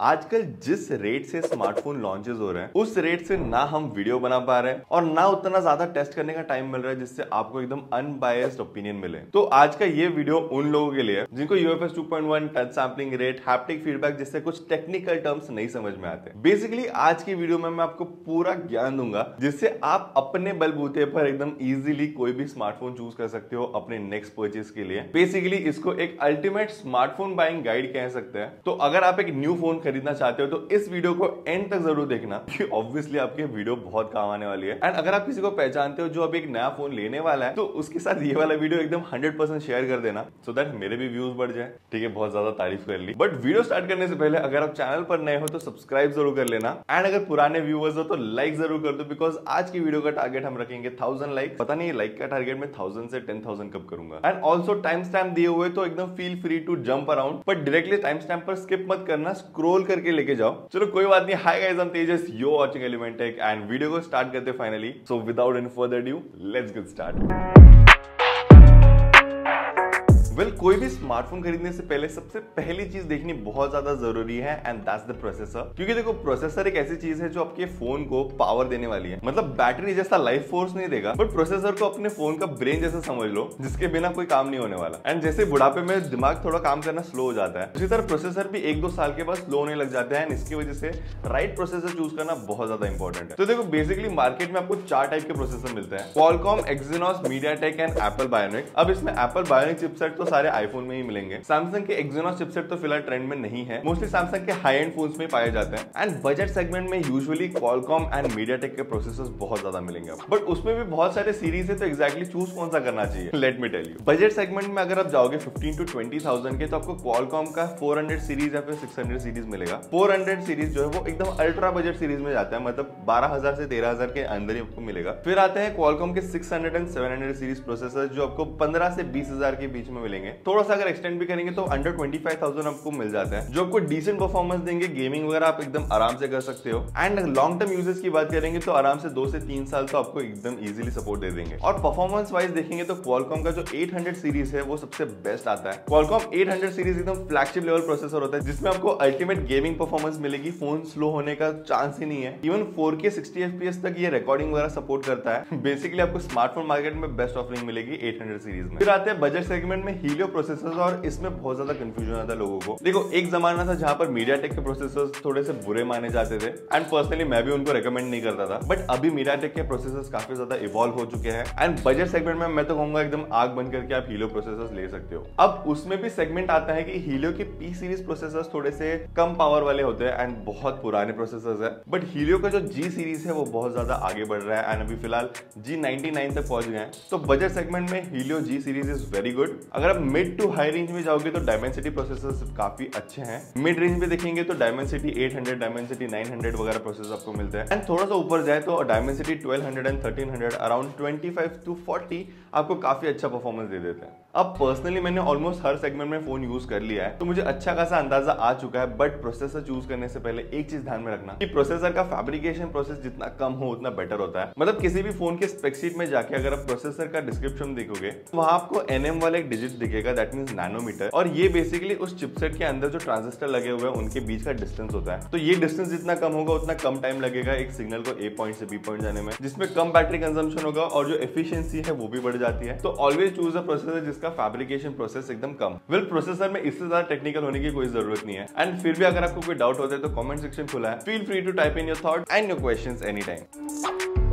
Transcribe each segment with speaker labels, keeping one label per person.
Speaker 1: आजकल जिस रेट से स्मार्टफोन लॉन्चेस हो रहे हैं उस रेट से ना हम वीडियो बना पा रहे हैं और ना उतना ज्यादा टेस्ट करने का टाइम मिल रहा है जिससे आपको एकदम अनबायस्ड ओपिनियन मिले। तो आज का ये वीडियो उन लोगों के लिए है जिनको UFS 2.1, touch sampling rate, haptic feedback जैसे कुछ टेक्निकल टर्म्स नहीं समझ में आते। बेसिकली आज की वीडियो में मैं आपको पूरा ज्ञान दूंगा जिससे आप अपने बलबूते पर एकदम इजीली कोई भी स्मार्टफोन चूज कर सकते हो अपने नेक्स्ट परचेज के लिए। बेसिकली इसको एक अल्टीमेट स्मार्टफोन बाइंग गाइड कह सकते हैं। तो अगर आप एक न्यू फोन खरीदना चाहते हो तो इस वीडियो को एंड तक जरूर देखना क्योंकि ऑब्वियसली आपके वीडियो बहुत काम आने वाली है। एंड अगर आप किसी को पहचानते हो जो अभी एक नया फोन लेने वाला है तो उसके साथ ये वाला वीडियो एकदम 100% शेयर कर देना सो दैट मेरे भी व्यूज बढ़ जाए। ठीक है, बहुत ज्यादा तारीफ कर ली, बट वीडियो स्टार्ट करने से पहले अगर आप चैनल पर नए हो तो सब्सक्राइब जरूर कर लेना। एंड अगर पुराने व्यूअर्स हो तो लाइक जरूर कर दो बिकॉज आज की वीडियो का टारगेट हम रखेंगे 1000 लाइक। पता नहीं लाइक का टारगेट मैं 1000 से 10,000 कब करूंगा। एंड ऑल्सो टाइम स्टैम्प दिए हुए तो एकदम feel free to jump around, but directly time stamp पर स्किप मत करना, स्क्रॉल करके लेके जाओ। चलो कोई बात नहीं। Hi guys, I am Tejas, you watching element tech and video को स्टार्ट करते फाइनली। So without any further due let's get start. कोई भी स्मार्टफोन खरीदने से पहले सबसे पहली चीज देखनी बहुत ज्यादा जरूरी है एंड दैट्स द प्रोसेसर। क्योंकि देखो प्रोसेसर एक ऐसी चीज है जो आपके फोन को पावर देने वाली है। मतलब बैटरी जैसा लाइफ फोर्स नहीं देगा बट प्रोसेसर को अपने फोन का ब्रेन जैसा समझ लो जिसके बिना कोई काम नहीं होने वाला। एंड जैसे बुढ़ापे में दिमाग थोड़ा काम करना स्लो हो जाता है उसी तरह प्रोसेसर भी 1-2 साल के बाद स्लो होने लग जाता है। इसकी वजह से राइट प्रोसेसर चूज करना बहुत ज्यादा इंपॉर्टेंट है। तो देखो बेसिकली मार्केट में आपको 4 टाइप के प्रोसेसर मिलते हैं, Qualcomm, Exynos, MediaTek and Apple bionic. अब इसमें एप्पल बायोनिक चिपसेट तो सारे आईफोन में ही मिलेंगे। सैमसंग के एक्सिनोस चिपसेट तो फिलहाल ट्रेंड में नहीं है, मोस्टली सैमसंग के हाई एंड फोन्स में पाए जाते हैं। एंड बजट सेगमेंट में यूजुअली क्वालकॉम एंड मीडियाटेक के प्रोसेसर्स बहुत ज्यादा मिलेंगे। बट उसमें भी बहुत सारे सीरीज है तो एग्जैक्टली चूज कौन सा करना चाहिए let me tell you. Budget segment में अगर आप जाओगे 15 to 20,000 के तो आपको क्वालकॉम का 400 सीरीज या फिर 600 सीरीज मिलेगा। 400 सीरीज जो है वो एकदम अल्ट्रा बजट सीरीज में जाता है, मतलब 12,000 से 13,000 के अंदर ही आपको मिलेगा। फिर आते हैं क्वालकॉम के 600 एंड 700 सीरीज प्रोसेसर जो आपको 15 से 20,000 के बीच में मिलेंगे। थोड़ा सा अगर एक्सटेंड भी करेंगे तो अंडर 25,000 आपको मिल जाता है जो आपको डिसेंट परफॉर्मेंस देंगे। गेमिंग वगैरह आप एकदम आराम से कर सकते हो। एंड लॉन्ग टर्म यूजेस की बात करेंगे तो आराम से 2 से 3 साल तो आपको एकदम इजीली सपोर्ट दे देंगे। और परफॉर्मेंस वाइज देखेंगे तो क्वालकॉम का जो 800 सीरीज है वो सबसे बेस्ट आता है। क्वालकॉम 800 सीरीज एकदम फ्लैगशिप लेवल प्रोसेसर होता है जिसमें आपको अल्टीमेट गेमिंग परफॉर्मेंस मिलेगी। फोन स्लो होने का चांस ही नहीं है। इवन 4K 60 FPS तक ये रिकॉर्डिंग वगैरह सपोर्ट करता है। बेसिकली आपको स्मार्टफोन मार्केट में बेस्ट ऑफरिंग मिलेगी 800 सीरीज में। फिर आते हैं बजट सेगमेंट में हीलियो प्रोसेसर और इसमें बहुत ज्यादा कंफ्यूजन आता है लोगों को। देखो एक जमाना था जहां पर मीडियाटेक के प्रोसेसर्स थोड़े से बुरे माने जाते थे एंड पर्सनली मैं भी उनको रेकमेंड नहीं करता था, बट अभी मीडियाटेक के प्रोसेसर्स काफी ज्यादा इवॉल्व हो चुके हैं। एंड बजट सेगमेंट में मैं तो कहूंगा एकदम आग बंद करके आप हीलियो प्रोसेसर्स ले सकते हो। अब उसमें भी सेगमेंट आता है कि हीलियो के P सीरीज प्रोसेसर्स थोड़े से कम पावर वाले होते हैं एंड बहुत पुराने प्रोसेसर्स है, बट हीलियो का जो G सीरीज है वो बहुत ज्यादा आगे बढ़ रहा है एंड अभी फिलहाल G99 तक पहुंच गए हैं। तो बजट सेगमेंट में Helio G series is very good. अगर आप मिड टू हाई रेंज में जाओगे तो डायमेंसिटी प्रोसेसर्स काफी अच्छे हैं। मिड रेंज में देखेंगे तो डायमेंसिटी 800, डायमेंसिटी 900 वगैरह प्रोसेसर आपको मिलते हैं। एंड थोड़ा सा ऊपर जाए तो डायमेंसिटी 1200 एंड 1300 अराउंड 25 to 40 आपको काफी अच्छा परफॉर्मेंस दे देते हैं। अब पर्सनली मैंने ऑलमोस्ट हर सेगमेंट में फोन यूज कर लिया है तो मुझे अच्छा खासा अंदाजा आ चुका है, बट प्रोसेसर चूज करने से पहले एक चीज ध्यान में रखना कि प्रोसेसर का फैब्रिकेशन प्रोसेस जितना कम हो उतना बेटर होता है। मतलब किसी भी फोन के स्पेकशीट में जाके अगर आप प्रोसेसर का डिस्क्रिप्शन देखोगे वहां आपको NM वाला एक डिजिट दिखेगा, दैट मींस नैनोमीटर, और ये बेसिकली उस चिपसेट के अंदर जो ट्रांजिस्टर लगे हुए हैं उनके बीच का डिस्टेंस होता है। तो ये डिस्टेंस जितना कम होगा उतना कम टाइम लगेगा एक सिग्नल को A पॉइंट से B पॉइंट जाने में, जिसमें कम बैटरी कंजम्पशन होगा और जो एफिशिएंसी है वो भी बढ़ जाती है। तो ऑलवेज चूज अ प्रोसेसर जिसका फैब्रिकेशन प्रोसेस एकदम कम। वेल प्रोसेसर में इससे ज्यादा टेक्निकल होने की कोई जरूरत नहीं है। एंड फिर भी अगर आपको कोई डाउट होता है तो कमेंट सेक्शन खुला है, feel free to type in your thought and your questions any time.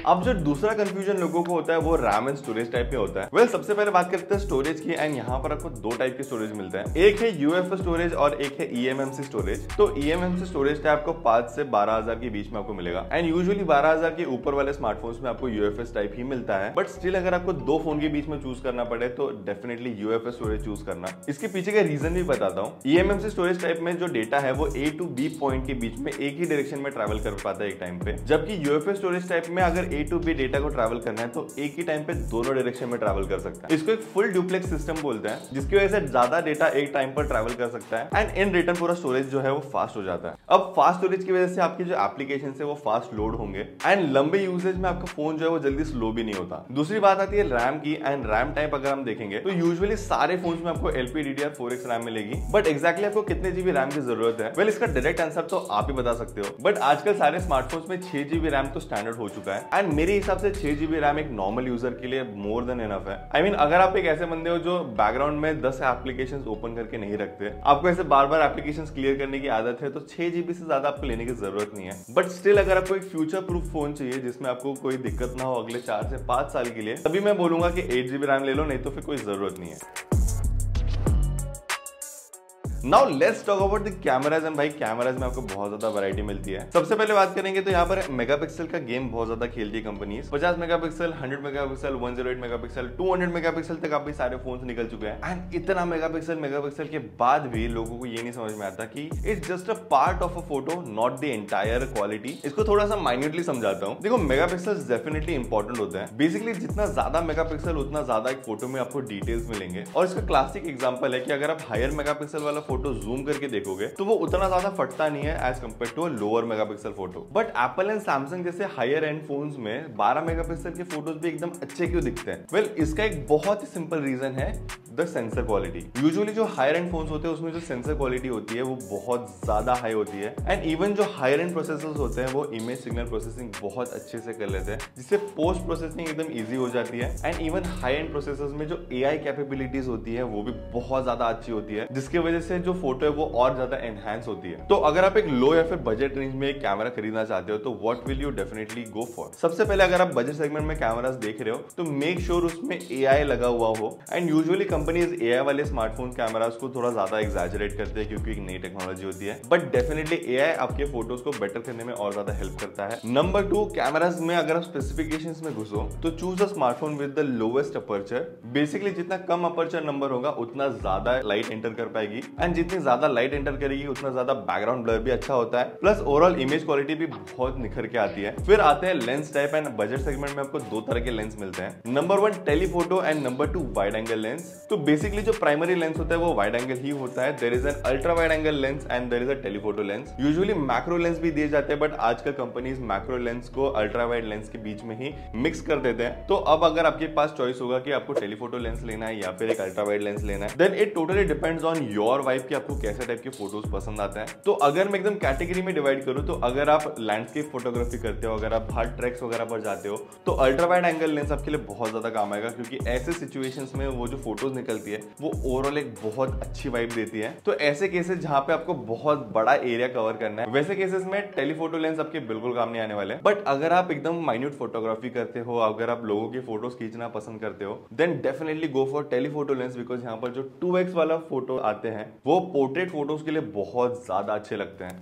Speaker 1: अब जो दूसरा कंफ्यूजन लोगों को होता है वो रैम एंड स्टोरेज टाइप में होता है। वेल सबसे पहले बात करते हैं स्टोरेज की। एंड यहाँ पर आपको 2 टाइप के स्टोरेज मिलते हैं, एक है UFS स्टोरेज और एक है eMMC स्टोरेज। तो eMMC स्टोरेज टाइप आपको 5 से 12,000 के बीच में आपको मिलेगा एंड यूजुअली 12,000 के ऊपर वाले स्मार्टफोन्स में आपको UFS टाइप ही मिलता है। बट स्टिल अगर आपको 2 फोन के बीच में चूज करना पड़े तो डेफिनेटली UFS स्टोरेज चूज करना। इसके पीछे का रीजन भी बताता हूँ। eMMC स्टोरेज टाइप में जो डेटा है वो A to B पॉइंट के बीच में एक ही डायरेक्शन में ट्रैवल कर पाता है एक टाइम पे, जबकि UFS स्टोरेज टाइप में अगर A to B डेटा को ट्रैवल करना है तो एक ही टाइम पे दोनों डायरेक्शन में ट्रैवल कर सकता है। इसको एक फुल डुप्लेक्स सिस्टम बोलते हैं, जिसकी वजह से ज्यादा डेटा एक टाइम पर ट्रैवल कर सकता है एंड इन रिटर्न पूरा स्टोरेज जो है वो फास्ट हो जाता है। अब फास्ट स्टोरेज की वजह से आपकी जो एप्लीकेशन है वो फास्ट लोड होंगे एंड लंबे यूजेज में आपका फोन जो है वो जल्दी स्लो भी नहीं होता। दूसरी बात आती है रैम की एंड रैम टाइप अगर हम देखेंगे तो यूजुअली सारे फोन्स में आपको LPDDR4X रैम मिलेगी, बट एक्जैक्टली आपको कितने जीबी रैम की जरूरत है वेल इसका डायरेक्ट आंसर तो आप ही बता सकते हो। बट आजकल सारे स्मार्टफोन्स में 6 GB रैम तो स्टैंडर्ड हो चुका है एंड मेरे हिसाब से 6 GB रैम एक नॉर्मल यूजर के लिए मोर देन इनफ है। आई मीन अगर आप एक ऐसे बंदे हो जो बैकग्राउंड में 10 एप्लीकेशंस ओपन करके नहीं रखते, आपको ऐसे बार बार एप्लीकेशंस क्लियर करने की आदत है, तो 6 GB से ज्यादा आपको लेने की जरूरत नहीं है। बट स्टिल अगर आपको एक फ्यूचर प्रूफ फोन चाहिए जिसमें आपको कोई दिक्कत ना हो अगले 4 से 5 साल के लिए, तभी मैं बोलूंगा कि 8 GB रैम ले लो, नहीं तो फिर कोई जरूरत नहीं है। Now let's talk about the cameras and भाई कैमराज में आपको बहुत ज्यादा वैरायटी मिलती है। सबसे पहले बात करेंगे तो यहाँ पर मेगापिक्सल का गेम बहुत ज्यादा खेलती है companies. 50 megapixel, 100 megapixel, 108 megapixel, 200 megapixel तक आप सारे फोन्स निकल चुके हैं एंड इतना मेगापिक्सल के बाद भी लोगों को ये नहीं समझ में आता कि it's just a part of a photo, not the entire quality. इसको थोड़ा सा माइन्यूटली समझाता हूँ। देखो मेगापिक्सल डेफिनेटली इंपॉर्टेंट होते हैं। बेसिकली जितना ज्यादा मेगापिक्सल उतना ज्यादा एक फोटो में आपको डिटेल्स मिलेंगे और इसका क्लासिक एग्जांपल है कि अगर आप हायर मेगापिक्सल वाला फोटो जूम करके देखोगे तो वो उतना ज्यादा फटता नहीं है as compared to a lower megapixel photo. But Apple and Samsung जैसे हायर एंड फोन्स में 12 मेगापिक्सल के फोटोज भी एकदम अच्छे क्यों दिखते हैं? वेल इसका एक बहुत ही सिंपल रीजन है, द सेंसर क्वालिटी। यूजुअली जो हायर एंड फोन्स होते हैं उसमें जो सेंसर क्वालिटी होती है वो बहुत ज्यादा हाई होती है एंड इवन जो हायर एंड प्रोसेसर्स होते हैं वो इमेज सिग्नल प्रोसेसिंग बहुत अच्छे से कर लेते हैं, जिससे पोस्ट प्रोसेसिंग एकदम ईजी हो जाती है and even high and processors में जो AI कैपेबिलिटीज होती है वो भी बहुत ज्यादा अच्छी होती है, जिसकी वजह से जो फोटो है वो और ज्यादा एनहांस होती है। तो अगर आप एक लो या फिर बजट रेंज में एक कैमरा खरीदना चाहते हो तो what will you definitely go for? सबसे पहले अगर आप बजट सेगमेंट में कैमरास देख रहे हो तो मेक श्योर उसमें AI लगा हुआ हो एंड यूजुअली कंपनीज AI वाले स्मार्टफोन कैमरास को थोड़ा ज्यादा एग्जैजरेट करते हैं क्योंकि एक नई टेक्नोलॉजी होती है, बट डेफिनेटली AI आपके फोटोज को बेटर करने में और ज्यादा हेल्प करता है। नंबर 2, कैमरास में अगर आप स्पेसिफिकेशंस में घुसो तो choose a smartphone with the lowest aperture. Basically जितना कम अपर्चर नंबर होगा उतना ज्यादा लाइट एंटर कर पाएगी एंड जितनी ज्यादा लाइट एंटर करेगी उतना ज्यादा बैकग्राउंड ब्लर भी अच्छा होता है, प्लस ओवरऑल इमेज क्वालिटी भी बहुत निखर के आती है। फिर आते हैं lens type and budget segment में आपको 2 तरह के लेंस मिलते हैं। Number 1 telephoto and number 2 wide angle lens. तो बेसिकली जो प्राइमरी लेंस होता है वो वाइड एंगल ही होता है। There is an ultra wide angle lens and there is a telephoto lens. Usually macro lens भी दिए जाते हैं बट आजकल कंपनीज मैक्रो लेंस को अल्ट्रा वाइड लेंस के बीच में ही मिक्स कर देते हैं। तो अब अगर आपके पास चॉइस होगा कि आपको टेलीफोटो लेंस लेना है या फिर एक अल्ट्रा वाइड लेंस लेना है, then it totally depends on your vibe कि आपको कैसे टाइप के फोटोज पसंद आता है। तो अगर मैं एकदम कैटेगरी में डिवाइड करूं तो अगर आप लैंडस्केप फोटोग्राफी करते हो, अगर आप हार्ड ट्रैक्स वगैरह पर जाते हो तो अल्ट्रा वाइड एंगल लेंस आपके लिए बहुत ज्यादा काम आएगा, क्योंकि ऐसे सिचुएशंस में वो जो फोटोज निकलती है वो ओवरऑल एक बहुत अच्छी वाइब देती है। तो ऐसे केसेस जहां पे आपको बहुत बड़ा एरिया कवर करना है वैसे केसेस में टेलीफोटो लेंस आपके बिल्कुल काम नहीं आने वाले। बट अगर आप एकदम माइन्यूट फोटोग्राफी करते हो, अगर आप लोगों की फोटोज खींचना पसंद करते हो, then definitely go for telephoto lens, because यहाँ पर जो 2x वाला फोटो आते हैं वो पोर्ट्रेट फोटोज के लिए बहुत ज्यादा अच्छे लगते हैं।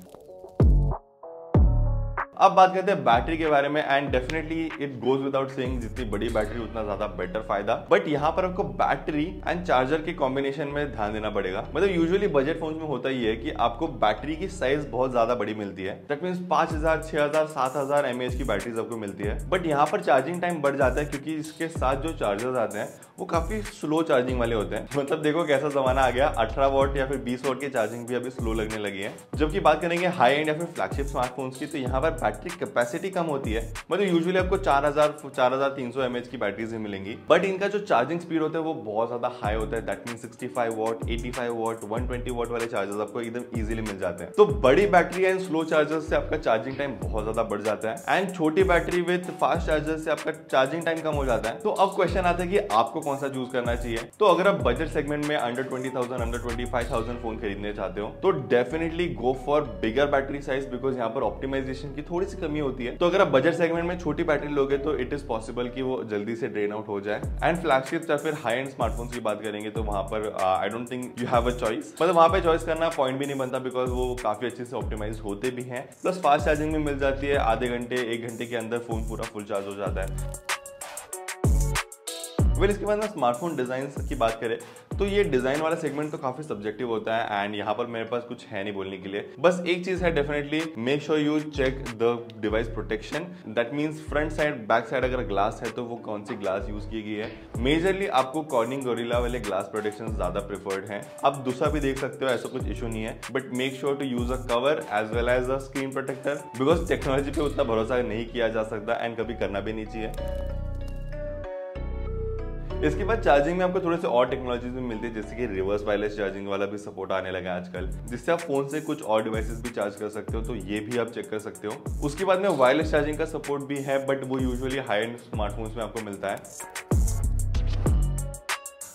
Speaker 1: अब बात करते हैं बैटरी के बारे में and definitely it goes without saying जितनी बड़ी बैटरी उतना ज्यादा बेटर फायदा। बट यहाँ पर आपको बैटरी एंड चार्जर के कॉम्बिनेशन में ध्यान देना पड़ेगा। मतलब यूजुअली बजट फोन्स में होता ही है कि आपको बैटरी की साइज बहुत ज्यादा बड़ी मिलती है, दैट मींस 5000, 6000, 7000 mAh की बैटरीज आपको मिलती है। बट यहाँ पर चार्जिंग टाइम बढ़ जाता है क्योंकि इसके साथ जो चार्जर्स आते हैं वो काफी स्लो चार्जिंग वाले होते हैं। मतलब देखो कैसा जमाना आ गया, 18 वॉट या फिर 20 वॉट की चार्जिंग भी अभी स्लो लगने लगी है। जबकि बात करेंगे हाई एंड या फिर फ्लैगशिप स्मार्टफोन्स की तो यहाँ पर बैटरी कैपेसिटी कम होती है। मतलब यूजुअली आपको 4300 mAh की बैटरीज ही मिलेंगी, बट इनका जो चार्जिंग स्पीड होता है वो बहुत ज्यादा हाई होता है। That means 65 what, 85 what, 120 what वाले चार्जर्स आपको एकदम इजीली मिल जाते हैं। तो बड़ी बैटरी एंड स्लो चार्जर से आपका चार्जिंग टाइम बहुत ज्यादा बढ़ जाता है एंड छोटी बैटरी विद फास्ट चार्जर से आपका चार्जिंग टाइम कम हो जाता है। तो अब क्वेश्चन आता है कि आपको कौन सा चूज करना चाहिए। तो अगर आप बजट सेगमेंट में अंडर 20,000, अंडर 25,000 फोन खरीदने चाहते हो तो definitely go for bigger battery size, because यहाँ पर ऑप्टिमाइजेशन की थोड़ी सी कमी होती है। तो अगर आप बजट सेगमेंट में छोटी बैटरी लोगे तो इट इज पॉसिबल कि वो जल्दी से ड्रेन आउट हो जाए। एंड फ्लैगशिप या फिर हाई एंड स्मार्टफोन्स की बात करेंगे तो वहां पर I don't think you have a choice. मतलब वहां पे चॉइस करना पॉइंट भी नहीं बनता, बिकॉज वो काफी अच्छे से ऑप्टिमाइज होते भी हैं, प्लस फास्ट चार्जिंग भी मिल जाती है। आधे घंटे 1 घंटे के अंदर फोन पूरा फुल चार्ज हो जाता है। वेल इसके बाद में स्मार्टफोन डिजाइन की बात करें तो ये डिजाइन वाला सेगमेंट तो काफी सब्जेक्टिव होता है एंड यहाँ पर मेरे पास कुछ है नहीं बोलने के लिए। बस एक चीज है, definitely make sure you check the device protection. That means front side back side अगर ग्लास है तो वो कौन सी ग्लास यूज की गई है। मेजरली आपको कॉर्निंग गोरिल्ला वाले ग्लास प्रोटेक्शन ज्यादा प्रिफर्ड है। आप दूसरा भी देख सकते हो, ऐसा कुछ इशू नहीं है, but make sure to use a cover as well as a screen protector because technology पे उतना भरोसा नहीं किया जा सकता एंड कभी करना भी नहीं चाहिए। इसके बाद चार्जिंग में आपको थोड़े से और टेक्नोलॉजीज भी मिलती है, जैसे कि रिवर्स वायरलेस चार्जिंग वाला भी सपोर्ट आने लगा है आजकल, जिससे आप फोन से कुछ और डिवाइसेस भी चार्ज कर सकते हो, तो ये भी आप चेक कर सकते हो। उसके बाद में वायरलेस चार्जिंग का सपोर्ट भी है, बट वो यूजुअली हाई एंड स्मार्टफोन्स में आपको मिलता है।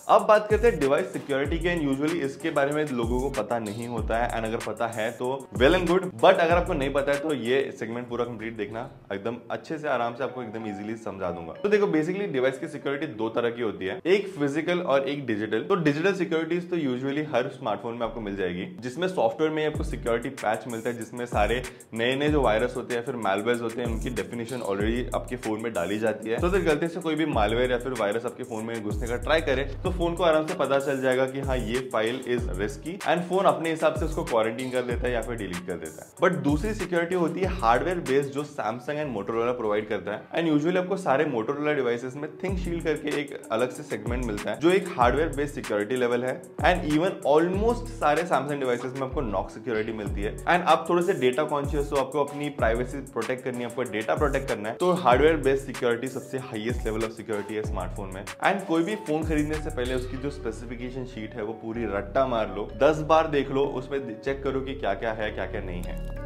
Speaker 1: अब बात करते हैं डिवाइस सिक्योरिटी के। एंड यूजुअली इसके बारे में लोगों को पता नहीं होता है एंड अगर पता है तो वेल एंड गुड, बट अगर आपको नहीं पता है तो ये सेगमेंट पूरा कंप्लीट देखना, एकदम अच्छे से आराम से आपको एकदम इजीली समझा दूंगा। तो देखो बेसिकली डिवाइस की सिक्योरिटी दो तरह की होती है, एक फिजिकल और एक डिजिटल। तो डिजिटल सिक्योरिटीज तो यूजुअली हर स्मार्टफोन में आपको मिल जाएगी, जिसमें सॉफ्टवेयर में आपको सिक्योरिटी पैच मिलता है, जिसमें सारे नए नए जो वायरस होते हैं फिर मैलवेयर होते हैं उनकी डेफिनेशन ऑलरेडी आपके फोन में डाली जाती है। तो अगर गलती से कोई भी मैलवेयर या फिर वायरस आपके फोन में घुसने का ट्राई करे तो फोन को आराम से पता चल जाएगा कि हाँ ये file is risky and phone अपने हिसाब से उसको क्वारंटीन कर देता है या फिर डिलीट कर देता है। बट दूसरी सिक्योरिटी होती है हार्डवेयर बेस्ड, जो सैमसंग एंड मोटोरोला प्रोवाइड करता है। एंड यूजुअली आपको सारे मोटोरोला डिवाइसेस में थिंक शील्ड करके एक अलग से सेगमेंट मिलता है, जो एक हार्डवेयर बेस्ड सिक्योरिटी लेवल है। एंड इवन ऑलमोस्ट सारे सैमसंग डिवाइसेस में आपको नॉक सिक्योरिटी मिलती है। एंड आप थोड़े से डेटा कॉन्शियस हो, आपको अपनी प्राइवेसी प्रोटेक्ट करनी है, आपको डेटा प्रोटेक्ट करना है, तो हार्डवेयर बेस्ड सिक्योरिटी सबसे हाईएस्ट लेवल ऑफ सिक्योरिटी है स्मार्टफोन में। एंड कोई भी फोन खरीदने से पहले उसकी जो स्पेसिफिकेशन शीट है वो पूरी रट्टा मार लो, 10 बार देख लो, उसमें चेक करो कि क्या क्या है क्या क्या नहीं है।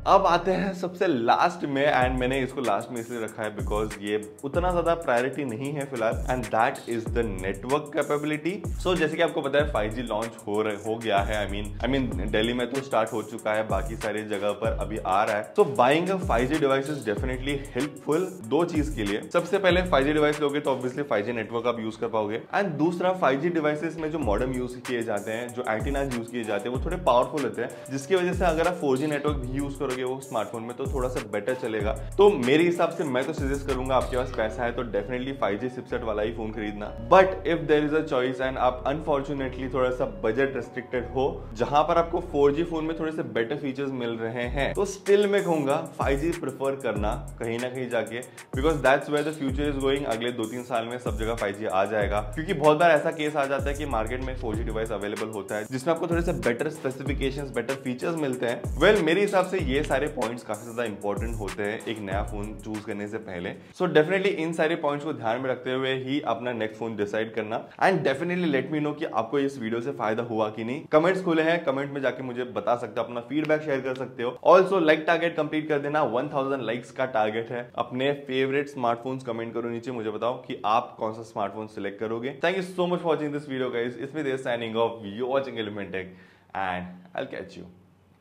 Speaker 1: अब आते हैं सबसे लास्ट में, एंड मैंने इसको लास्ट में इसलिए रखा है बिकॉज ये उतना ज्यादा प्रायोरिटी नहीं है फिलहाल, and that is the network capability. So जैसे कि आपको पता है 5G लॉन्च हो गया है। आई मीन दिल्ली में तो स्टार्ट हो चुका है, बाकी सारी जगह पर अभी आ रहा है। So buying a 5G device is definitely helpful दो चीज के लिए। सबसे पहले 5G डिवाइस लोगे तो ऑब्वियसली 5G नेटवर्क आप यूज कर पाओगे, एंड दूसरा 5G डिवाइसेस में जो मॉडेम यूज किए जाते हैं, जो एंटीनाज यूज किए जाते हैं, वो थोड़े पावरफुल होते हैं, जिसकी वजह से अगर आप 4G नेटवर्क भी यूज करोगे वो स्मार्टफोन में तो थोड़ा सा बेटर चलेगा। तो मेरे हिसाब से मैं तो सजेस्ट करूंगा, आपके पास पैसा है तो डेफिनेटली 5G चिपसेट वाला ही फोन खरीदना। But if there is a choice and आप अनफॉर्चुनेटली थोड़ा सा बजट रेस्ट्रिक्टेड हो, जहां पर आपको 4G फोन में थोड़े से बेटर फीचर्स मिल रहे हैं, तो स्टिल मैं कहूंगा 5G प्रेफर करना कहीं ना कहीं जाके, because that's where the future is going. अगले 2-3 साल में सब जगह 5G आ जाएगा, क्योंकि बहुत बार ऐसा केस आ जाता है कि मार्केट में 4G डिवाइस अवेलेबल होता है जिसमें आपको थोड़े से बेटर स्पेसिफिकेशंस, बेटर फीचर्स मिलते हैं। वेल मेरे हिसाब से ये सारे पॉइंट्स काफी ज्यादा इंपॉर्टेंट होते हैं एक नया फोन चूज करने से पहले। सो डेफिनेटली इन सारे पॉइंट्स को ध्यान में रखते हुए ही अपना नेक्स्ट फोन डिसाइड करना। And definitely let me know कि आपको इस वीडियो से फायदा हुआ कि नहीं। कमेंट्स खुले हैं, कमेंट में जाके मुझे बता सकते हो, अपना फीडबैक शेयर कर सकते हो। ऑल्सो लाइक टारगेट कंप्लीट कर देना, 1000 लाइक्स का टारगेट है। अपने फेवरेट स्मार्टफोन्स कमेंट करो नीचे, मुझे बताओ कि आप कौन सा स्मार्टफोन सिलेक्ट करोगे। Thank you so much for watching this video guys. It's me there signing off, you watching element tech, and I will catch you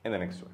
Speaker 1: in the next one.